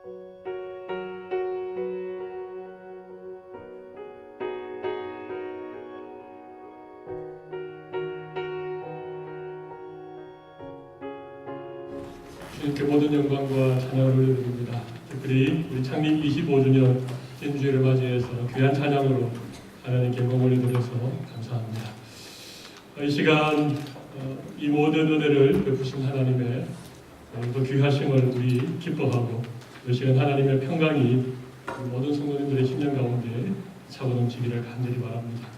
주님께 모든 영광과 찬양을 올려드립니다. 특별히 우리 창립 25주년 인주일을 맞이해서 귀한 찬양으로 하나님께 영광 올려드려서 감사합니다. 이 시간 이 모든 은혜를 베푸신 하나님의 그 귀하심을 우리 기뻐하고 이 시간 하나님의 평강이 모든 성도님들의 심령 가운데 차고 넘치기를 간절히 바랍니다.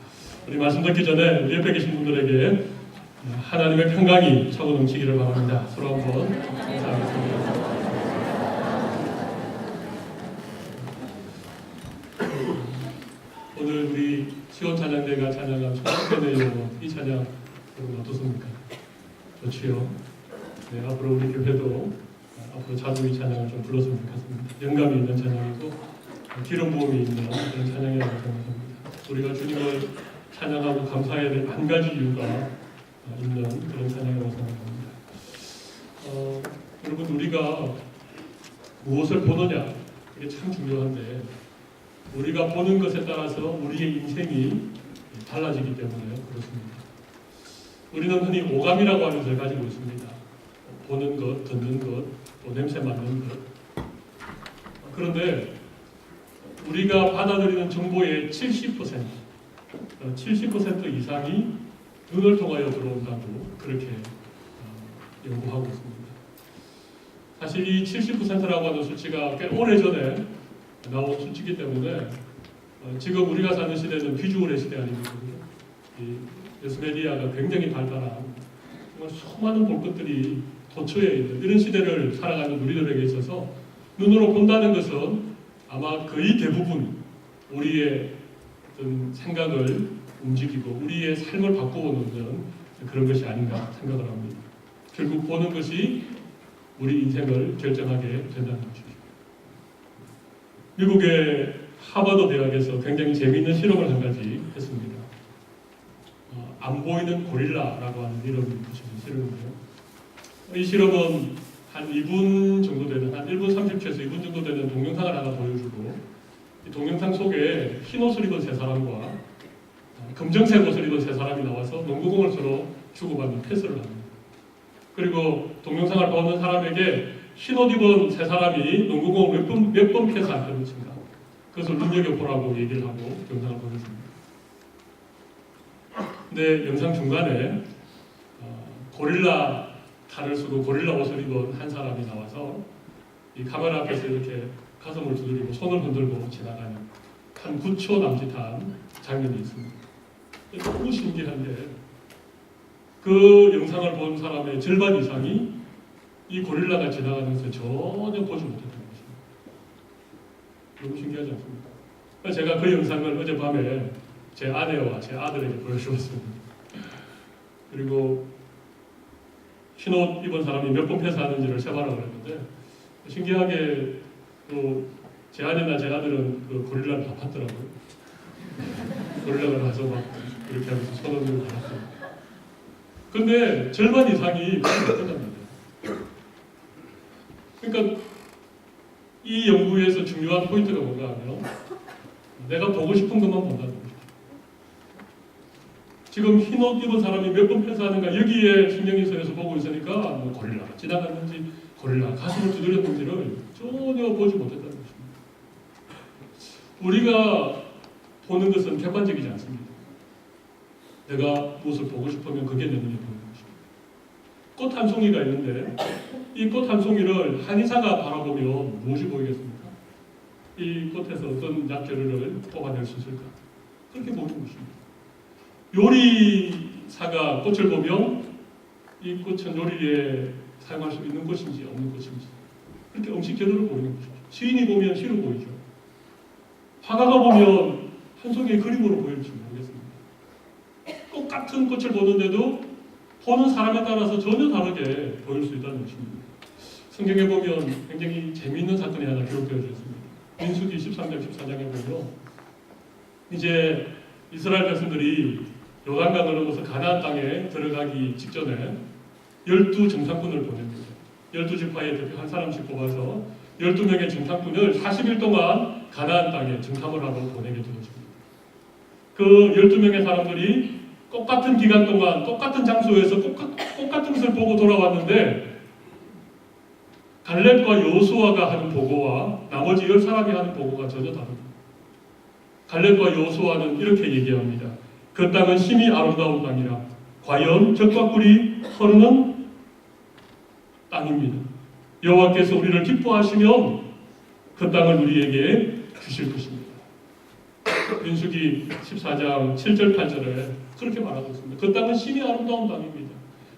우리 말씀 듣기 전에 우리 옆에 계신 분들에게 하나님의 평강이 차고 넘치기를 바랍니다. 서로 한번 감사하겠습니다. 오늘 우리 시온 찬양대가 찬양한 소원편의 이 찬양 여러분 어떻습니까? 좋지요? 네, 앞으로 우리 교회도 앞으로 자주 이 찬양을 좀 불렀으면 좋겠습니다. 영감이 있는 찬양이고 기름 부음이 있는 그런 찬양이라고 생각합니다. 우리가 주님을 찬양하고 감사해야 될 한 가지 이유가 있는 그런 찬양이라고 생각합니다. 여러분 우리가 무엇을 보느냐 이게 참 중요한데 우리가 보는 것에 따라서 우리의 인생이 달라지기 때문에 그렇습니다. 우리는 흔히 오감이라고 하는 것을 가지고 있습니다. 보는 것, 듣는 것, 또 냄새 맡는 것. 그런데 우리가 받아들이는 정보의 70% 이상이 눈을 통하여 들어온다고 그렇게 연구하고 있습니다. 사실 이 70%라고 하는 수치가 꽤 오래전에 나온 수치이기 때문에 지금 우리가 사는 시대는 비주얼의 시대 아닙니까? 이 매스메디아가 굉장히 발달한 정말 수많은 볼 것들이 도처에 있는 이런 시대를 살아가는 우리들에게 있어서 눈으로 본다는 것은 아마 거의 대부분 우리의 어떤 생각을 움직이고 우리의 삶을 바꾸어놓는 그런 것이 아닌가 생각을 합니다. 결국 보는 것이 우리 인생을 결정하게 된다는 것이죠. 미국의 하버드 대학에서 굉장히 재미있는 실험을 한 가지 했습니다. 안 보이는 고릴라라고 하는 이름을 붙이는 실험인데요. 이 실험은 한 2분 정도 되는, 한 1분 30초에서 2분 정도 되는 동영상을 하나 보여주고 이 동영상 속에 흰 옷을 입은 세 사람과 검정색 옷을 입은 세 사람이 나와서 농구공을 서로 주고받는 패스를 합니다. 그리고 동영상을 보는 사람에게 흰 옷 입은 세 사람이 농구공을 몇 번 패스할 것인가 그것을 눈여겨보라고 얘기를 하고 영상을 보여줍니다. 근데 영상 중간에 고릴라 탈을 쓰고 고릴라 옷을 입은 한 사람이 나와서 이 카메라 앞에서 이렇게 가슴을 두드리고 손을 흔들고 지나가는 한 9초 남짓한 장면이 있습니다. 너무 신기한데 그 영상을 본 사람의 절반 이상이 이 고릴라가 지나가면서 전혀 보지 못했다는 것입니다. 너무 신기하지 않습니까? 제가 그 영상을 어젯밤에 제 아내와 제 아들에게 보여주었습니다. 그리고 흰옷 입은 사람이 몇 번 패스하는지를 세봐라고 했는데 신기하게 또 제 아내나 제 아들은 그 고릴라를 다 봤더라고요. 고릴라가 나서 막 이렇게 하면서 손을 들고 받았어요. 근데 절반 이상이 보지 못했답니다. 그러니까 이 연구에서 중요한 포인트가 뭔가 하면 내가 보고 싶은 것만 본다는 거죠. 지금 흰옷 입은 사람이 몇 번 패스하는가 여기에 신경이 쓰여서 보고 있으니까 뭐 고릴라가 지나갔는지 고릴라 가슴을 두드렸는지를 전혀 보지 못했다는 것입니다. 우리가 보는 것은 객관적이지 않습니다. 내가 무엇을 보고 싶으면 그게 내 눈에 보이는 것입니다. 꽃 한 송이가 있는데 이 꽃 한 송이를 한의사가 바라보면 무엇이 보이겠습니까? 이 꽃에서 어떤 약재를 뽑아낼 수 있을까? 그렇게 보이는 것입니다. 요리사가 꽃을 보면 이 꽃은 요리에 사용할 수 있는 것인지 없는 것인지 그렇게 음식 재료를 보이는 것이죠. 시인이 보면 시로 보이죠. 화가가 보면 한 송이의 그림으로 보일지 모르겠습니다. 똑같은 꽃을 보는데도 보는 사람에 따라서 전혀 다르게 보일 수 있다는 것입니다. 성경에 보면 굉장히 재미있는 사건이 하나 기록되어 있습니다. 민수기 13장 14장에 보면 이제 이스라엘 백성들이 요단강을 넘어서 가나안 땅에 들어가기 직전에 12 정상군을 보냅니다. 12지파의 대표 한 사람씩 뽑아서 12명의 정탐꾼을 40일 동안 가나안 땅에 정탐을 하러 보내게 되어집니다. 그 12명의 사람들이 똑같은 기간 동안 똑같은 장소에서 똑같은 것을 보고 돌아왔는데 갈렙과 여호수아가 하는 보고와 나머지 10사람이 하는 보고가 전혀 다릅니다. 갈렙과 여호수아는 이렇게 얘기합니다. 그 땅은 심히 아름다운 땅이라 과연 젖과 꿀이 흐르는 땅입니다. 여호와께서 우리를 기뻐하시면 그 땅을 우리에게 주실 것입니다. 민수기 14장 7절 8절에 그렇게 말하고 있습니다. 그 땅은 심히 아름다운 땅입니다.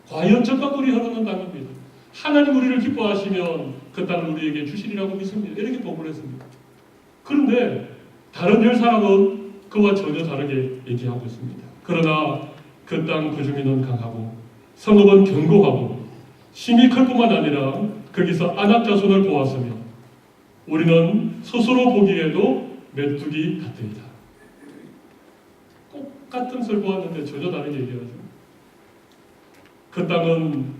과연 젖과 꿀이 흐르는 땅입니다. 하나님 우리를 기뻐하시면 그 땅을 우리에게 주시리라고 믿습니다. 이렇게 보고를 했습니다. 그런데 다른 10사람은 그와 전혀 다르게 얘기하고 있습니다. 그러나 그 땅 그 주민은 강하고 성읍은 견고하고 심히 클 뿐만 아니라 거기서 안악 자손을 보았으며 우리는 스스로 보기에도 메뚜기 같으리다. 똑같은 것을 보았는데 전혀 다르게 얘기하죠. 그 땅은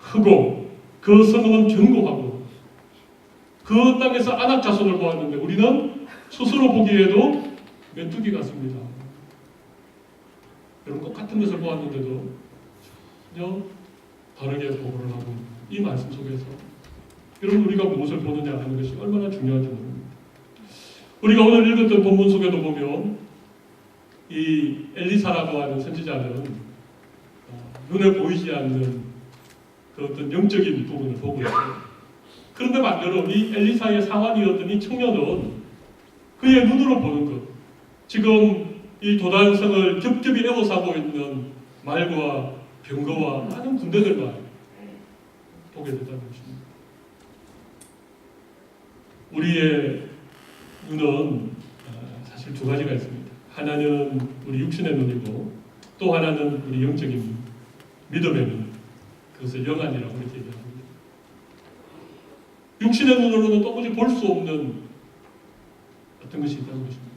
크고 그 성읍은 견고하고 그 땅에서 안악 자손을 보았는데 우리는 스스로 보기에도 메뚜기 같습니다. 여러분 똑같은 것을 보았는데도 전혀 다르게 보고를 하고 이 말씀 속에서 여러분 우리가 무엇을 보느냐 하는 것이 얼마나 중요한지 모릅니다. 우리가 오늘 읽었던 본문 속에도 보면 이 엘리사라고 하는 선지자는 눈에 보이지 않는 그 어떤 영적인 부분을 보고 있어요. 그런데 반대로 이 엘리사의 상환이었던 이 청년은 그의 눈으로 보는 것, 지금 이 도단성을 겹겹이 에워싸고 있는 말과 병거와 많은 군대들만 보게 된다는 것입니다. 우리의 눈은 사실 두 가지가 있습니다. 하나는 우리 육신의 눈이고 또 하나는 우리 영적인 눈, 믿음의 눈, 그것을 영안이라고 이렇게 얘기합니다. 육신의 눈으로는 도무지 볼 수 없는 어떤 것이 있다는 것입니다.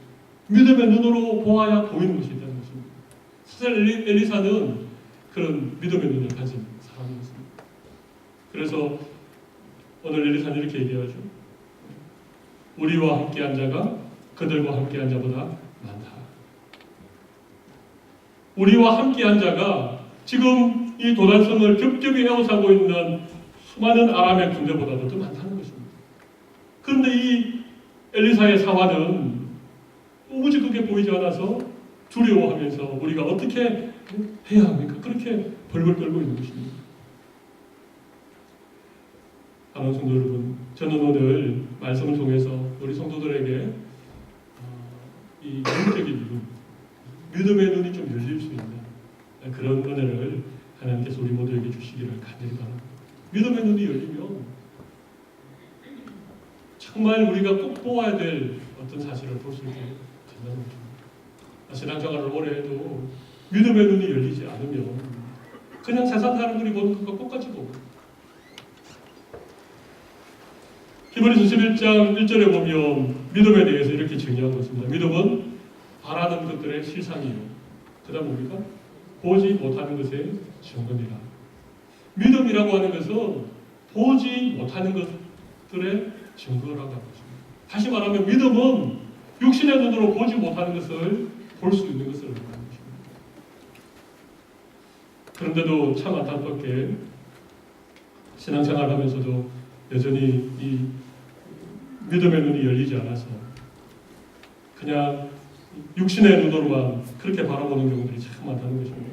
믿음의 눈으로 보아야 보이는 것이 있다는 것입니다. 사실 엘리사는 그런 믿음의 눈을 가진 사람이었습니다. 그래서 오늘 엘리사는 이렇게 얘기하죠. 우리와 함께한 자가 그들과 함께한 자보다 많다. 우리와 함께한 자가 지금 이 도단성을 겹겹이 에워싸고 있는 수많은 아람의 군대보다도 더 많다는 것입니다. 그런데 이 엘리사의 상황은 도무지 그게 보이지 않아서 두려워하면서 우리가 어떻게 해야 합니까? 그렇게 벌벌 떨고 있는 것입니다. 사랑하는 성도 여러분, 저는 오늘 말씀을 통해서 우리 성도들에게 이 영적인 눈, 믿음의 눈이 좀 열릴 수 있는 그런 은혜를 하나님께서 우리 모두에게 주시기를 간절히 바랍니다. 믿음의 눈이 열리면 정말 우리가 꼭 보아야 될 어떤 사실을 볼 수 있게 된다는 것입니다. 신앙생활을 오래 해도 믿음의 눈이 열리지 않으면 그냥 세상 사람들이 보는 것과 똑같이 보고, 히브리서 11장 1절에 보면 믿음에 대해서 이렇게 정의하고 있습니다. 믿음은 바라는 것들의 실상이요, 그 다음 뭡니까? 보지 못하는 것의 증거니라. 믿음이라고 하는 것은 보지 못하는 것들의 증거라고 하는 것입니다. 다시 말하면 믿음은 육신의 눈으로 보지 못하는 것을 볼 수 있는 것을 말하는 것입니다. 그런데도 참 안타깝게 신앙생활을 하면서도 여전히 이 믿음의 눈이 열리지 않아서 그냥 육신의 눈으로만 그렇게 바라보는 경우들이 참 많다는 것입니다.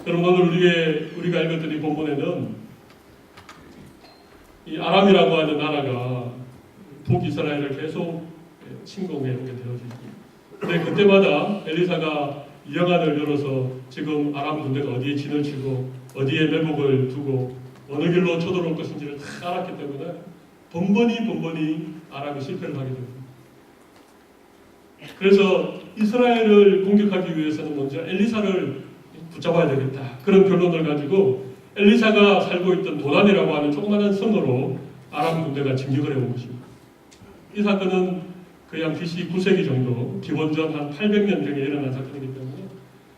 여러분, 오늘 우리가 읽었던 이 본문에는 이 아람이라고 하는 나라가 북이스라엘을 계속 침공해 오게 되어집니다. 근데 그때마다 엘리사가 영안을 열어서 지금 아람 군대가 어디에 진을 치고 어디에 매복을 두고 어느 길로 쳐들어올 것인지를 다 알았기 때문에 번번이 아람이 실패를 하게 됩니다. 그래서 이스라엘을 공격하기 위해서는 먼저 엘리사를 붙잡아야 되겠다, 그런 결론을 가지고 엘리사가 살고 있던 도단이라고 하는 조그마한 성으로 아람 군대가 진격을 해온 것입니다. 이 사건은 거의 한 BC 9세기 정도, 기원전 한 800년경에 일어난 사건이기 때문에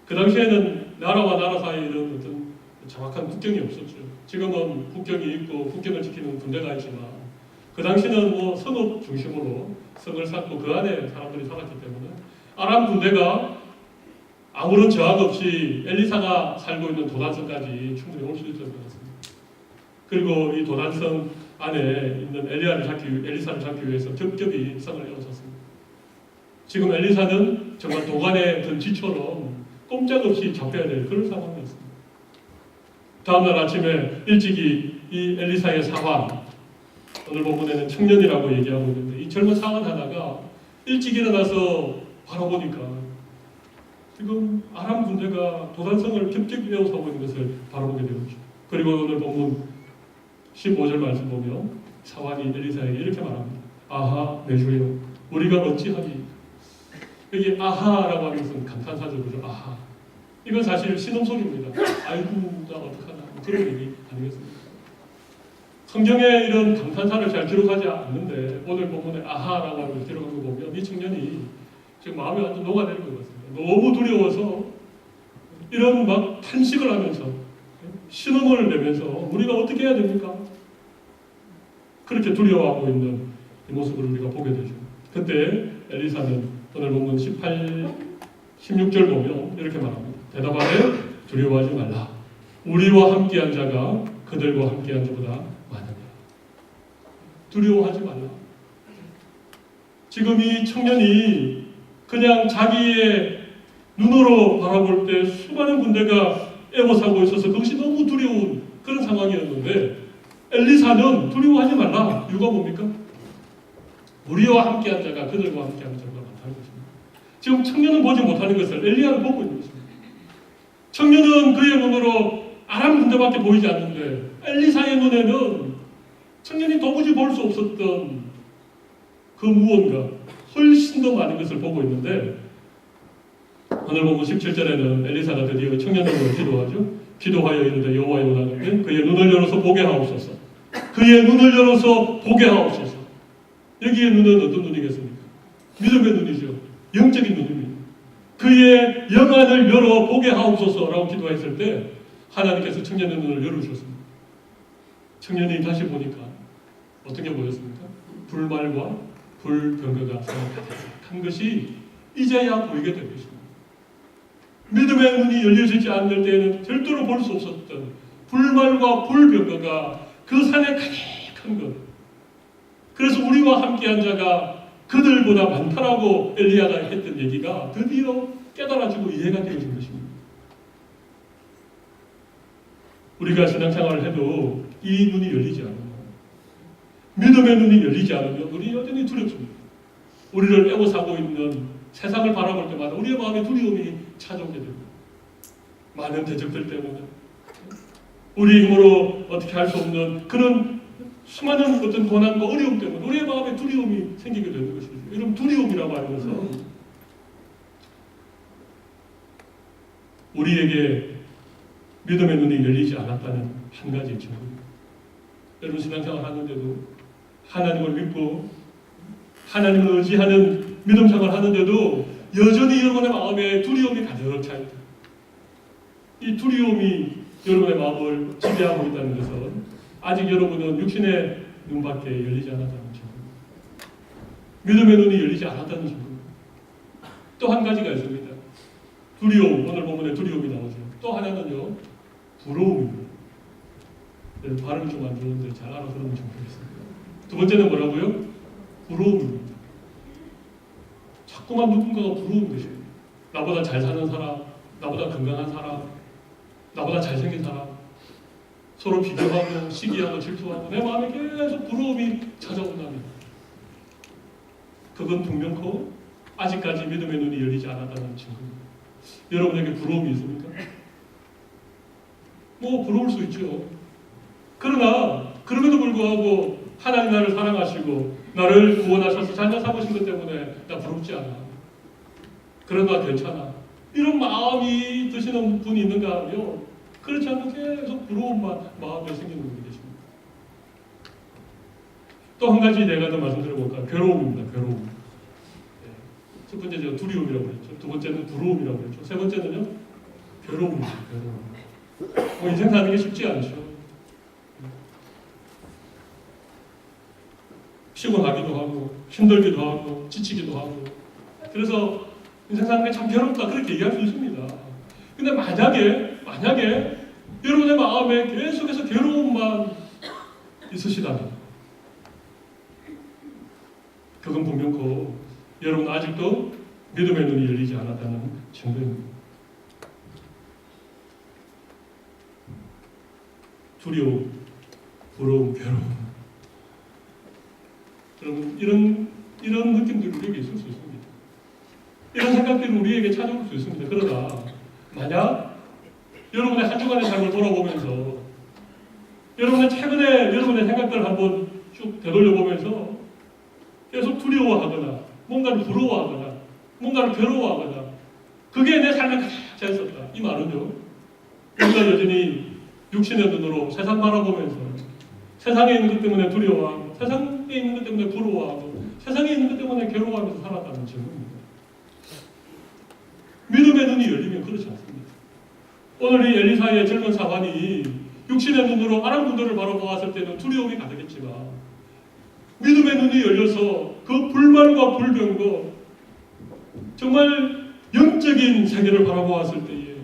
그 당시에는 나라와 나라 사이에는 어떤 정확한 국경이 없었죠. 지금은 국경이 있고 국경을 지키는 군대가 있지만 그 당시는 뭐 성읍 중심으로 성을 쌓고 그 안에 사람들이 살았기 때문에 아람 군대가 아무런 저항 없이 엘리사가 살고 있는 도단성까지 충분히 올 수 있을 것 같습니다. 그리고 이 도단성 안에 있는 엘리사를 잡기 위해서 겹겹이 성을 에워쌌습니다. 지금 엘리사는 정말 도간의 던지처럼 꼼짝없이 잡혀야 될 그런 상황이었습니다. 다음날 아침에 일찍이 이 엘리사의 사환, 오늘 본문에는 청년이라고 얘기하고 있는데 이 젊은 사환 하나가 일찍 일어나서 바라보니까 지금 아람 군대가 도단성을 겹겹이 에워싸고 있는 것을 바라보게 되었죠. 그리고 오늘 본문 15절 말씀 보면 사환이 엘리사에게 이렇게 말합니다. 아하 내 주여 우리가 어찌하니. 여기 아하라고 하는 것은 감탄사죠. 그죠? 아하. 이건 사실 신음소리입니다. 아이고 나 어떡하나 그런 얘기 아니겠습니까? 성경에 이런 감탄사를 잘 기록하지 않는데 오늘 본문에 아하라고 하는 걸 기록한 거 보면 이 청년이 지금 마음이 완전 녹아내린 것 같습니다. 너무 두려워서 이런 막 탄식을 하면서 신음을 내면서 우리가 어떻게 해야 됩니까? 그렇게 두려워하고 있는 이 모습을 우리가 보게 되죠. 그때 엘리사는 오늘 본문 16절 보면 이렇게 말합니다. 대답하되 두려워하지 말라. 우리와 함께한 자가 그들과 함께한 자보다 많으니라. 두려워하지 말라. 지금 이 청년이 그냥 자기의 눈으로 바라볼 때 수많은 군대가 에워싸고 있어서 그것이 너무 두려운 그런 상황이었는데 엘리사는 두려워하지 말라. 이유가 뭡니까? 우리와 함께한 자가 그들과 함께한 자보다 많다는 것입니다. 지금 청년은 보지 못하는 것을 엘리야는 보고 있는 것입니다. 청년은 그의 눈으로 아람 군대밖에 보이지 않는데 엘리사의 눈에는 청년이 도무지 볼 수 없었던 그 무언가 훨씬 더 많은 것을 보고 있는데 오늘 보면 17절에는 엘리사가 드디어 청년으로 기도하죠. 기도하여 이르되 여호와여 원하노니 그의 눈을 열어서 보게 하옵소서. 그의 눈을 열어서 보게 하옵소서. 여기에 눈은 어떤 눈이겠습니까? 믿음의 눈이죠. 영적인 눈입니다. 그의 영안을 열어 보게 하옵소서라고 기도했을 때 하나님께서 청년의 눈을 열어주셨습니다. 청년이 다시 보니까 어떤 게 보였습니까? 불말과 불병거가 가득한 것이 이제야 보이게 된 것입니다. 믿음의 눈이 열려지지 않을 때에는 절대로 볼 수 없었던 불말과 불병거가 그 산에 가득한 것. 그래서 우리와 함께한 자가 그들보다 많다라고 엘리야가 했던 얘기가 드디어 깨달아지고 이해가 되어진 것입니다. 우리가 신앙생활을 해도 이 눈이 열리지 않으면, 믿음의 눈이 열리지 않으면 우리 여전히 두렵습니다. 우리를 애워싸고 있는 세상을 바라볼 때마다 우리의 마음에 두려움이 찾아오게 됩니다. 많은 대적들 때문에 우리 힘으로 어떻게 할 수 없는 그런 수많은 어떤 고난과 어려움 때문에 우리의 마음에 두려움이 생기게 되는 것이죠. 이런 두려움이라고 하는 것은 우리에게 믿음의 눈이 열리지 않았다는 한 가지 증거입니다. 여러분 신앙생활 하는데도 하나님을 믿고 하나님을 의지하는 믿음생활 하는데도 여전히 여러분의 마음에 두려움이 가득 차 있다. 이 두려움이 여러분의 마음을 지배하고 있다는 것은 아직 여러분은 육신의 눈밖에 열리지 않았다는 증거입니다. 믿음의 눈이 열리지 않았다는 증거입니다. 또 한 가지가 있습니다. 두려움, 오늘 본문에 두려움이 나오죠. 또 하나는요, 부러움입니다. 발음이 좀 안 좋은데 잘 알아들으면 좋겠습니다. 두 번째는 뭐라고요? 부러움입니다. 자꾸만 누군가가 부러운 것입니다. 나보다 잘 사는 사람, 나보다 건강한 사람, 나보다 잘생긴 사람, 서로 비교하고 시기하고 질투하고 내 마음에 계속 부러움이 찾아온다면 그건 분명코 아직까지 믿음의 눈이 열리지 않았다는 증거입니다. 여러분에게 부러움이 있습니까? 뭐 부러울 수 있죠. 그러나 그럼에도 불구하고 하나님 나를 사랑하시고 나를 구원하셔서 자녀 삼으신 것 때문에 나 부럽지 않아. 그러나 괜찮아. 이런 마음이 드시는 분이 있는가 하면 그렇지 않고 계속 부러움만 마음에 생기는 분이 계십니다. 또 한 가지 내가 더 말씀드려볼까? 괴로움입니다. 괴로움. 네. 첫 번째 제가 두려움이라고 그랬죠. 두 번째는 부러움이라고 그랬죠. 세 번째는요? 괴로움입니다. 괴로움. 인생 사는 게 쉽지 않죠. 피곤하기도 하고 힘들기도 하고 지치기도 하고 그래서 인생 사는 게 참 괴롭다 그렇게 얘기할 수 있습니다. 근데 만약에 여러분의 마음에 계속해서 괴로움만 있으시다면 그건 분명코 여러분 아직도 믿음의 눈이 열리지 않았다는 증거입니다. 두려움, 부러움, 괴로움 여러분 이런 느낌들이 우리에게 있을 수 있습니다. 이런 생각들이 우리에게 찾아올 수 있습니다. 그러나 만약 여러분의 한 주간의 삶을 돌아보면서 여러분의 최근에 여러분의 생각들을 한번 쭉 되돌려보면서 계속 두려워하거나 뭔가를 부러워하거나 뭔가를 괴로워하거나 그게 내 삶에 가장 잘했었다. 이 말은요. 우리가 여전히 육신의 눈으로 세상 바라보면서 세상에 있는 것 때문에 두려워하고 세상에 있는 것 때문에 부러워하고 세상에 있는 것 때문에 괴로워하면서 살았다는 증거입니다. 믿음의 눈이 열리면 그렇지 않습니다. 오늘 이 엘리사의 젊은 사관이 육신의 눈으로 아람군대를 바라보았을 때는 두려움이 가득했지만 믿음의 눈이 열려서 그 불만과 불병과 정말 영적인 세계를 바라보았을 때에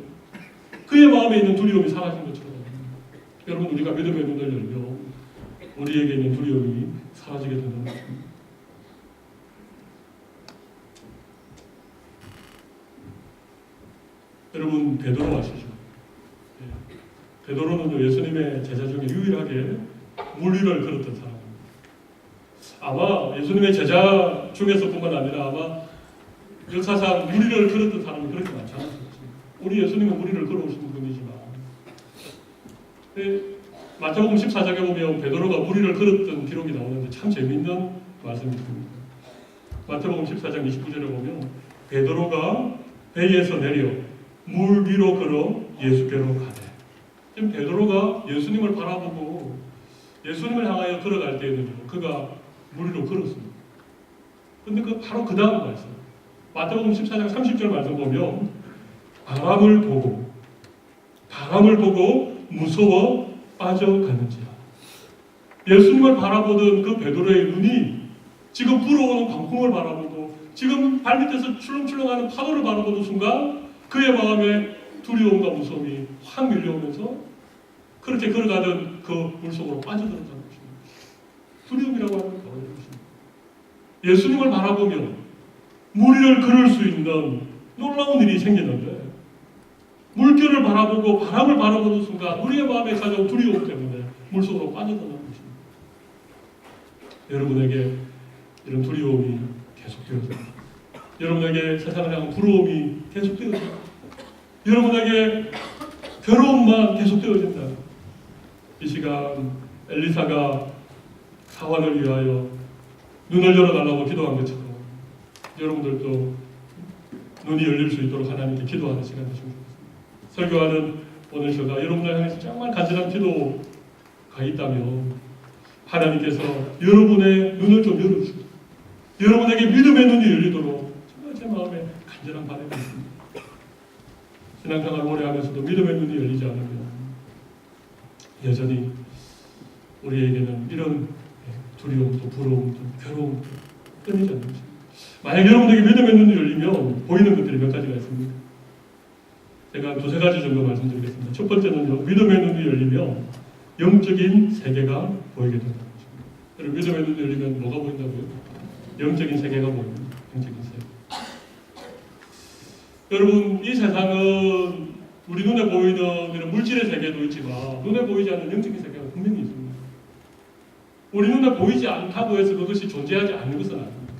그의 마음에 있는 두려움이 사라진 것처럼 여러분 우리가 믿음의 눈을 열면 우리에게 있는 두려움이 사라지게 된다는 것입니다. 여러분 베드로 아시죠? 베드로는 예수님의 제자 중에 유일하게 물 위를 걸었던 사람입니다. 아마 예수님의 제자 중에서뿐만 아니라 아마 역사상 물 위를 걸었던 사람이 그렇게 많지 않았습니다. 우리 예수님은 물 위를 걸어오신 분이지만 마태복음 14장에 보면 베드로가 물 위를 걸었던 기록이 나오는데 참 재미있는 말씀이 있습니다. 마태복음 14장 29절에 보면 베드로가 배에서 내려 물 위로 걸어 예수께로 가되 지금 베드로가 예수님을 바라보고 예수님을 향하여 걸어갈 때에는 그가 물 위로 걸었습니다. 그런데 바로 그 다음 말씀 마태복음 14장 30절 말씀 보면 바람을 보고 무서워 빠져가는지라. 예수님을 바라보던 그 베드로의 눈이 지금 불어오는 광풍을 바라보고 지금 발밑에서 출렁출렁하는 파도를 바라보는 순간 그의 마음에 두려움과 무서움이 확 밀려오면서 그렇게 걸어가던 그 물속으로 빠져들었다는 것입니다. 두려움이라고 하는 바로 이것입니다. 예수님을 바라보면 물 위를 걸을 수 있는 놀라운 일이 생기는데 물결을 바라보고 바람을 바라보는 순간 우리의 마음에 가져온 두려움 때문에 물속으로 빠져드는 것입니다. 여러분에게 이런 두려움이 계속되어집니다. 여러분에게 세상을 향한 부러움이 계속되어집니다. 여러분에게 괴로움만 계속되어진다. 이 시간 엘리사가 사환을 위하여 눈을 열어달라고 기도한 것처럼 여러분들도 눈이 열릴 수 있도록 하나님께 기도하는 시간 되시면 좋겠습니다. 설교하는 오늘 제가 여러분을 향해서 정말 간절한 기도가 있다면 하나님께서 여러분의 눈을 좀 열어주시고 여러분에게 믿음의 눈이 열리도록 정말 제 마음에 간절한 바람이 있습니다. 신앙생활 오래 하면서도 믿음의 눈이 열리지 않으면 여전히 우리에게는 이런 두려움도 부러움도 괴로움도 끊이지 않는 것입니다. 만약 여러분에게 믿음의 눈이 열리면 보이는 것들이 몇 가지가 있습니다. 제가 두세 가지 정도 말씀드리겠습니다. 첫 번째는요, 믿음의 눈이 열리면 영적인 세계가 보이게 된다는 것입니다. 여러분, 믿음의 눈이 열리면 뭐가 보인다고요? 영적인 세계가 보입니다. 영적인 세계. 여러분, 이 세상은 우리 눈에 보이는 이런 물질의 세계도 있지만 눈에 보이지 않는 영적인 세계가 분명히 있습니다. 우리 눈에 보이지 않다고 해서 그것이 존재하지 않는 것은 아닙니다.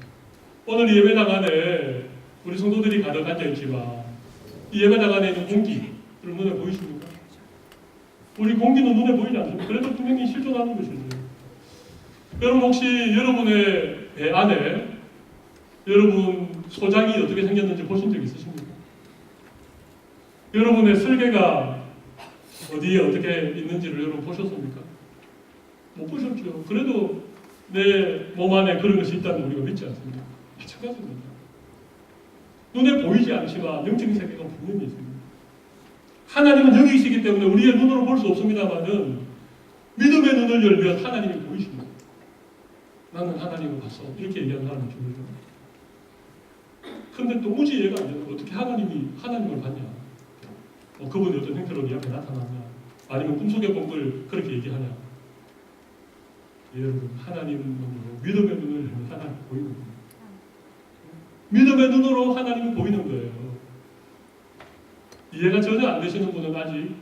오늘 예배당 안에 우리 성도들이 가득 앉아있지만 이 예배당 안에 있는 공기, 여러분 눈에 보이십니까? 우리 공기는 눈에 보이지 않습니다. 그래도 분명히 실존하는 것이죠. 여러분 혹시 여러분의 배 안에 여러분 소장이 어떻게 생겼는지 보신 적 있으십니까? 여러분의 설계가 어디에 어떻게 있는지를 여러분 보셨습니까? 못 보셨죠. 그래도 내 몸 안에 그런 것이 있다는 우리가 믿지 않습니다. 마찬가지입니다. 눈에 보이지 않지만 영적인 세계가 분명히 있습니다. 하나님은 여기 계시기 때문에 우리의 눈으로 볼 수 없습니다만은 믿음의 눈을 열면 하나님이 보이십니다. 나는 하나님을 봤어. 이렇게 얘기하는 사람이 드물죠. 근데 도무지 이해가 안 되는 거 어떻게 하나님을 봤냐? 그분이 어떤 형태로 네 앞에 나타났냐? 아니면 꿈속의 법을 그렇게 얘기하냐? 여러분, 하나님은 믿음의 눈을 열면 하나님 보이는 거예요. 믿음의 눈으로 하나님이 보이는 거예요. 이해가 전혀 안 되시는 분은 아직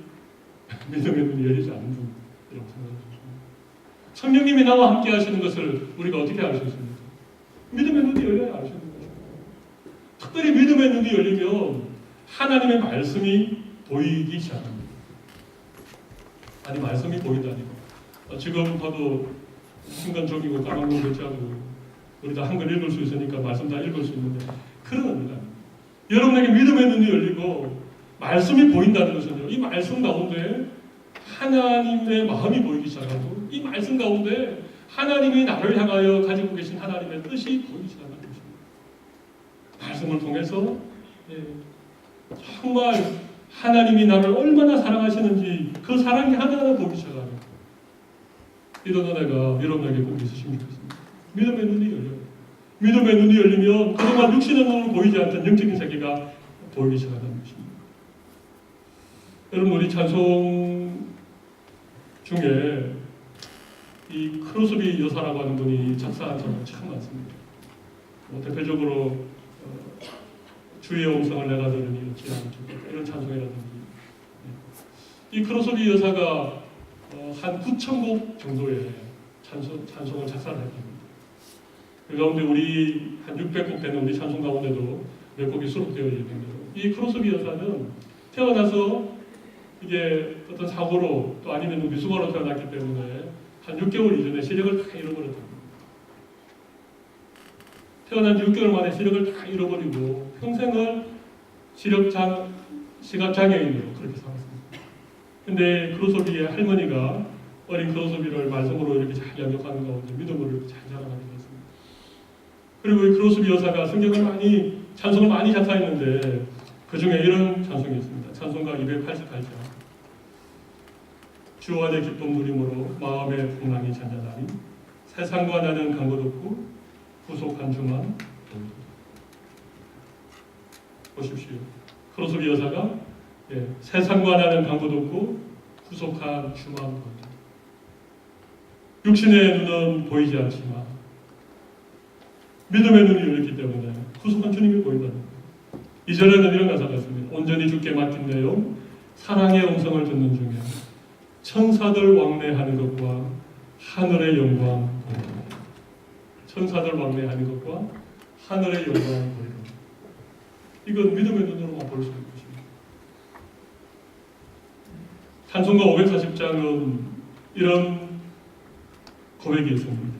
믿음의 눈이 열리지 않은 분이라고 생각합니다. 성령님이 나와 함께 하시는 것을 우리가 어떻게 알 수 있습니까? 믿음의 눈이 열려야 알 수 있는 거죠. 특별히 믿음의 눈이 열리면 하나님의 말씀이 보이기 시작합니다. 아니, 말씀이 보인다니까. 지금 봐도 순간 종이고 까만공 배치하고 우리 다 한글 읽을 수 있으니까 말씀 다 읽을 수 있는데 그런 의미가 아닙니다. 여러분에게 믿음의 눈이 열리고 말씀이 보인다는 것은요, 이 말씀 가운데 하나님의 마음이 보이기 시작하고 이 말씀 가운데 하나님이 나를 향하여 가지고 계신 하나님의 뜻이 보이기 시작하는 것입니다. 말씀을 통해서 정말 하나님이 나를 얼마나 사랑하시는지 그 사랑이 하나하나 보이기 시작하는 이런 은혜가 여러분에게 꼭 있으시면 좋겠습니다. 믿음의 눈이 열려요. 믿음의 눈이 열리면 그동안 육신의 눈으로 보이지 않던 영적인 세계가 보이기 시작하는 것입니다. 여러분, 우리 찬송 중에 이 크로스비 여사라고 하는 분이 작사한 찬송이 참 많습니다. 대표적으로 주의 음성을 내가 들으니 어찌하면 좋겠다, 이런 찬송이라든지, 이 크로스비 여사가 한 9,000곡 정도의 찬송을 작사를 했답니다. 그 가운데 우리 한 600곡 되는 우리 찬송 가운데도 몇 곡이 수록되어 있는데요. 이 크로스비 여사는 태어나서 이게 어떤 사고로 또 아니면 미숙아로 태어났기 때문에 한 6개월 이전에 시력을 다 잃어버렸답니다. 태어난 지 6개월 만에 시력을 다 잃어버리고 평생을 시각장애인으로 그렇게 살았습니다. 근데 크로스비의 할머니가 어린 크로스비를 말씀으로 이렇게 잘 양육하는 가운데 믿음으로 이렇게 잘 자라나게 되었습니다. 그리고 이 크로스비 여사가 찬송을 많이 작사했는데 그 중에 이런 찬송이 있습니다. 찬송가 288장. 주 안에 기쁨 누림으로 마음의 풍랑이 잔잔하니 세상과 나는 간 것 없고 구속한 주만 보십시오. 크로스비 여사가 세상과 나는 간 것 없고 구속한 주만 보인다. 육신의 눈은 보이지 않지만 믿음의 눈이 열렸기 때문에 구속한 주님이 보인다는 거예요. 이전에는 이런 가사가 있습니다. 온전히 주께 맡긴 내용 사랑의 음성을 듣는 중에 천사들 왕래하는 것과 하늘의 영광 보이다. 천사들 왕래하는 것과 하늘의 영광 보이다. 이건 믿음의 눈으로만 볼 수 있는 것입니다. 찬송가 540장은 이런 고백이 있습니다.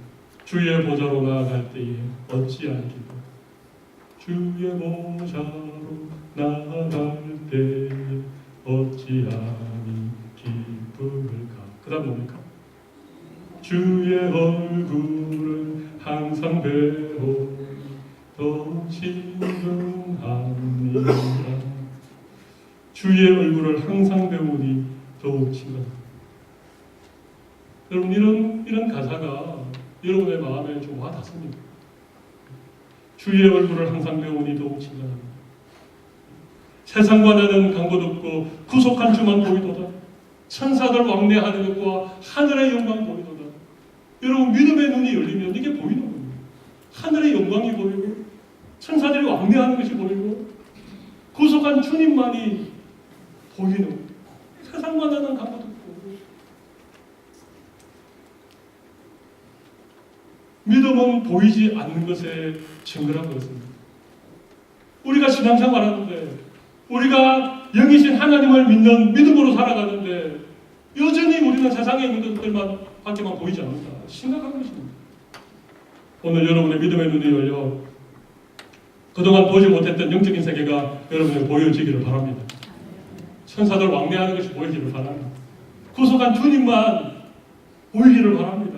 주의 보좌로 나아갈 때에 어찌하기도 주의 보좌로 나아갈 때에 어찌하니 기쁠까. 그 다음 뭡니까? 주의 얼굴을 항상 배워 더 친근합니다. 주의 얼굴을 항상 배우니 더욱 친근합니다. 여러분, 이런 가사가 여러분의 마음에 좀 와닿습니다. 주의 얼굴을 항상 배우니 더욱 친근합니다. 세상과 나는 간 것 없고 구속한 주만 보이도다. 천사들 왕래하는 것과 하늘의 영광 보이도다. 여러분, 믿음의 눈이 열리면 이게 보이는 겁니다. 하늘의 영광이 보이고 천사들이 왕래하는 것이 보이고 구속한 주님만이 보이는 겁니다. 세상과 나는 간 것 없고. 믿음은 보이지 않는 것에 증거라고 했습니다. 우리가 신앙생활하는데 우리가 영이신 하나님을 믿는 믿음으로 살아가는데 여전히 우리는 세상에 있는 것들만 밖에만 보이지 않는다. 심각한 것입니다. 오늘 여러분의 믿음의 눈이 열려 그동안 보지 못했던 영적인 세계가 여러분에게 보여지기를 바랍니다. 천사들 왕래하는 것이 보이기를 바랍니다. 구속한 주님만 보이기를 바랍니다.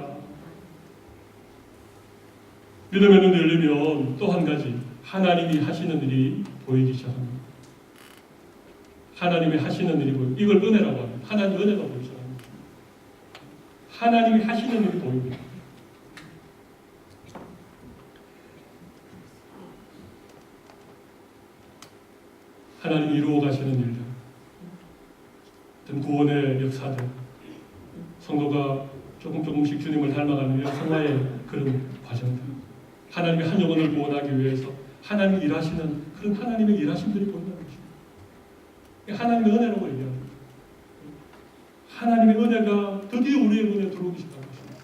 믿음의 눈이 열리면 또 한 가지 하나님이 하시는 일이 보이기 시작합니다. 하나님이 하시는 일이 보이고 이걸 은혜라고 합니다. 하나님 은혜가 보이기 시작합니다. 하나님이 하시는 일이 보입니다. 하나님이 이루어 가시는 일들, 어떤 구원의 역사들, 성도가 조금씩 주님을 닮아가는 이런 성화의 그런 과정들, 하나님의 한 영혼을 구원하기 위해서 하나님이 일하시는 그런 하나님의 일하심들이 보인다는 것입니다. 하나님의 은혜라고 얘기합니다. 하나님의 은혜가 드디어 우리의 눈에 들어오기 시작한 것입니다.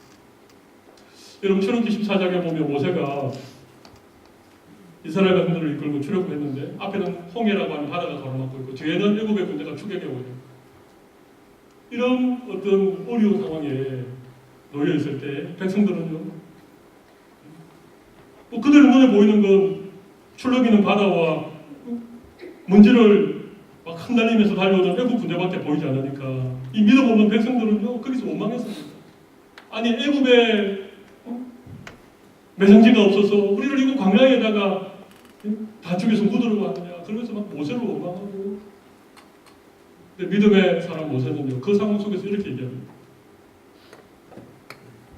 여러분 출애굽기 14장에 보면 모세가 이스라엘 백성들을 이끌고 출애굽했는데 앞에는 홍해라고 하는 바다가 가로막고 있고 뒤에는 애굽의 군대가 추격해 오고 이런 어떤 어려운 상황에 놓여 있을 때 백성들은요, 뭐 그들 눈에 보이는 건 출렁이는 바다와 먼지를 막 흩날리면서 달려오는 애굽 군대밖에 보이지 않으니까 이 믿음 없는 백성들은요 거기서 원망했습니다. 아니 애굽에 매장지가 없어서 우리를 이거 광야에다가 다 죽여서 묻으려고 하느냐, 그러면서 막 모세를 원망하고. 근데 믿음의 사람 모세는요 그 상황 속에서 이렇게 얘기합니다.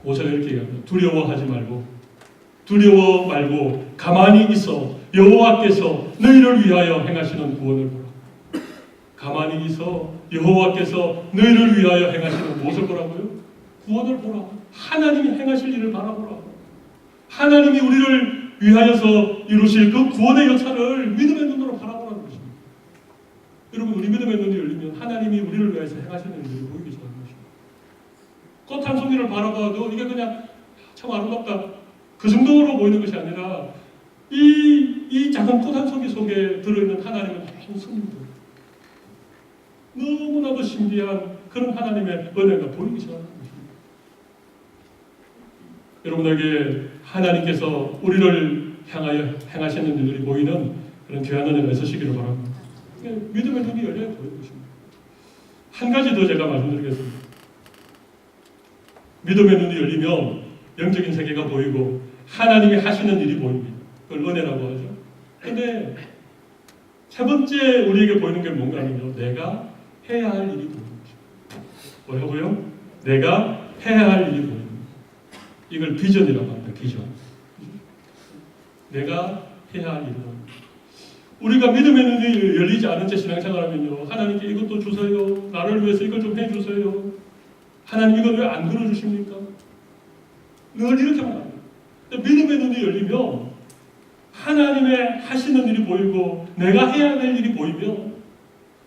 모세가 이렇게 얘기합니다. 두려워 말고 가만히 있어 여호와께서 너희를 위하여 행하시는 구원을 보라. 가만히 있어 여호와께서 너희를 위하여 행하시는 무엇을 보라고요? 구원을 보라. 하나님이 행하실 일을 바라보라. 하나님이 우리를 위하여서 이루실 그 구원의 역사를 믿음의 눈으로 바라보라는 것입니다. 여러분 우리 믿음의 눈이 열리면 하나님이 우리를 위해서 행하시는 일들이 보이기 시작하는 것입니다. 꽃 한 송이를 바라봐도 이게 그냥 참 아름답다 그 정도로 보이는 것이 아니라 이 작은 꽃 한 송이 속에 들어있는 하나님의 많은 성인들, 너무나도 신비한 그런 하나님의 은혜가 보이기 시작하는 것입니다. 여러분에게 하나님께서 우리를 향하여 행하시는 일들이 보이는 그런 귀한 은혜가 있으시기를 바랍니다. 믿음의 눈이 열려야 보이는 것입니다. 한 가지 더 제가 말씀드리겠습니다. 믿음의 눈이 열리면 영적인 세계가 보이고 하나님이 하시는 일이 보입니다. 그걸 은혜라고 하죠. 근데 세 번째 우리에게 보이는 게 뭔가 하면요, 내가 해야 할 일이 보이는 것입니다. 뭐라고요? 내가 해야 할 일이 보이는 것입니다. 이걸 비전이라고 합니다. 비전. 내가 해야 할 일이 보이는 것입니다. 우리가 믿음의 눈이 열리지 않은 채 신앙생활하면요, 하나님께 이것도 주세요, 나를 위해서 이걸 좀 해주세요, 하나님 이걸 왜 안 들어주십니까? 늘 이렇게만 합니다. 믿음의 눈이 열리면 하나님의 하시는 일이 보이고 내가 해야 될 일이 보이면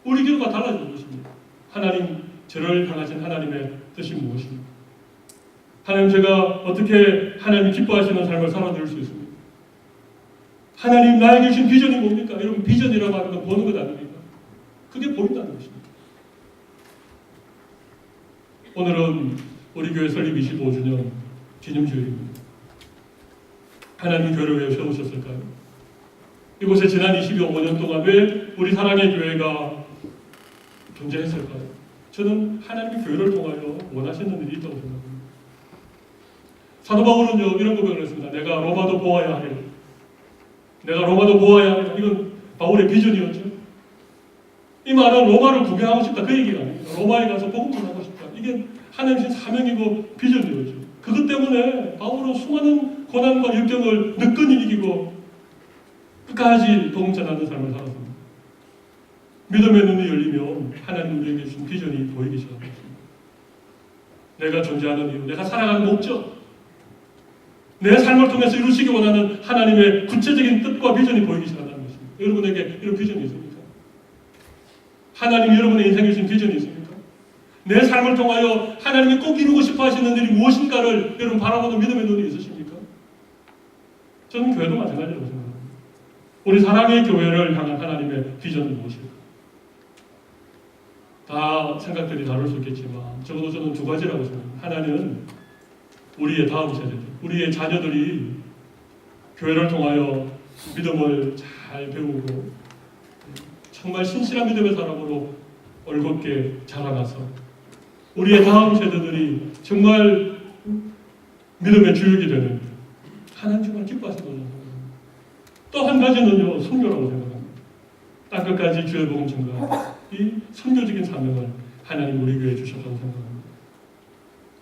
우리 기도가 달라지는 것입니다. 하나님, 저를 향하신 하나님의 뜻이 무엇입니까? 하나님, 제가 어떻게 하나님이 기뻐하시는 삶을 살아낼 수 있습니까? 하나님, 나에게 주신 비전이 뭡니까? 여러분, 비전이라고 하는 건 보는 것 아닙니까? 그게 보인다는 것입니다. 오늘은 우리 교회 설립 25주년 기념주일입니다. 하나님이 교회를 왜 세우셨을까요? 이곳에 지난 25년 동안 왜 우리 사랑의 교회가 존재했을까요? 저는 하나님이 교회를 통하여 원하시는 일이 있다고 생각합니다. 사도 바울은요 이런 고백을 했습니다. 내가 로마도 보아야 하리라. 내가 로마도 보아야 하리라. 이건 바울의 비전이었죠. 이 말은 로마를 구경하고 싶다 그 얘기가 아닙니다. 로마에 가서 복음 전하고 싶다. 이게 하나님의 사명이고 비전이었죠. 그것 때문에 바울은 수많은 고난과 역경을 느끈히 이기고 끝까지 복음 전하는 삶을 살았습니다. 믿음의 눈이 열리면 하나님 우리에게 주신 비전이 보이기 시작합니다. 내가 존재하는 이유, 내가 살아가는 목적, 내 삶을 통해서 이루시기 원하는 하나님의 구체적인 뜻과 비전이 보이기 시작한다는 것입니다. 여러분에게 이런 비전이 있습니까? 하나님이 여러분의 인생에 주신 비전이 있습니까? 내 삶을 통하여 하나님이 꼭 이루고 싶어 하시는 일이 무엇인가를 여러분 바라보는 믿음의 눈이 있으십니까? 저는 교회도 마찬가지라고 생각합니다. 우리 사랑의 교회를 향한 하나님의 비전은 무엇일까? 다 생각들이 다를 수 있겠지만 적어도 저는 두 가지라고 생각합니다. 하나는 우리의 다음 세대들, 우리의 자녀들이 교회를 통하여 믿음을 잘 배우고 정말 신실한 믿음의 사람으로 올곧게 자라나서 우리의 다음 세대들이 정말 믿음의 주역이 되는 하나님 정말 기뻐하시는 거죠. 또 한 가지는요, 선교라고 생각합니다. 땅끝까지 주의 복음 전가, 이 선교적인 사명을 하나님 우리 교회에 주셨다고 생각합니다.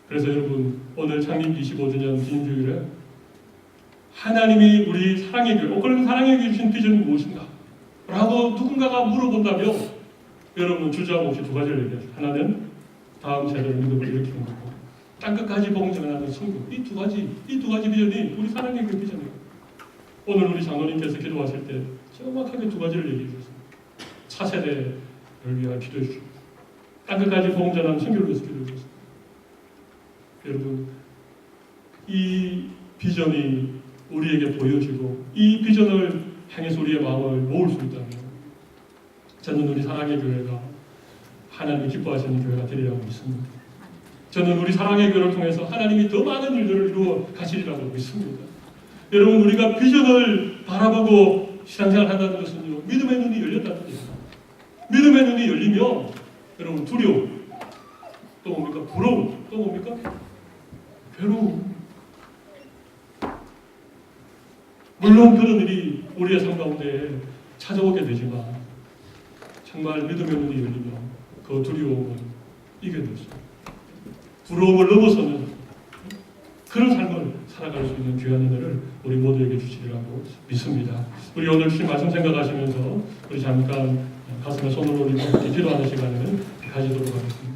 그래서 여러분, 오늘 창립 25주년 기념주일에 하나님이 우리 사랑의 교회, 그런 사랑의 교회 주신 비전이 무엇인가? 라고 누군가가 물어본다면 여러분 주저함 없이 두 가지를 얘기하죠. 하나는 다음 세대를 믿음을 일으키는 거고 땅끝까지 복음 전하는 선교. 이 두 가지 비전이 우리 사랑의 교회 비전이에요. 오늘 우리 장로님께서 기도하실 때 정확하게 두 가지를 얘기해 주셨습니다. 차세대를 위하여 기도해 주시고 땅끝까지 복음 전하는 선교를 위해서 기도해 주셨습니다. 여러분 이 비전이 우리에게 보여지고 이 비전을 향해서 우리의 마음을 모을 수 있다면 저는 우리 사랑의 교회가 하나님이 기뻐하시는 교회가 되리라고 믿습니다. 저는 우리 사랑의 교회를 통해서 하나님이 더 많은 일들을 이루어 가시리라고 믿습니다. 여러분 우리가 비전을 바라보고 신앙생활을 한다는 것은요 믿음의 눈이 열렸다는 뜻이에요. 믿음의 눈이 열리면 여러분 두려움 또 뭡니까? 부러움 또 뭡니까? 괴로움. 물론 그런 일이 우리의 삶 가운데 찾아오게 되지만 정말 믿음의 눈이 열리면 그 두려움을 이겨낼 수 있어요. 부러움을 넘어서는 그런 삶을 살아갈 수 있는 귀한 은혜를 우리 모두에게 주시리라고 믿습니다. 우리 오늘 주신 말씀 생각하시면서 우리 잠깐 가슴에 손을 올리고 기도하는 시간을 가지도록 하겠습니다.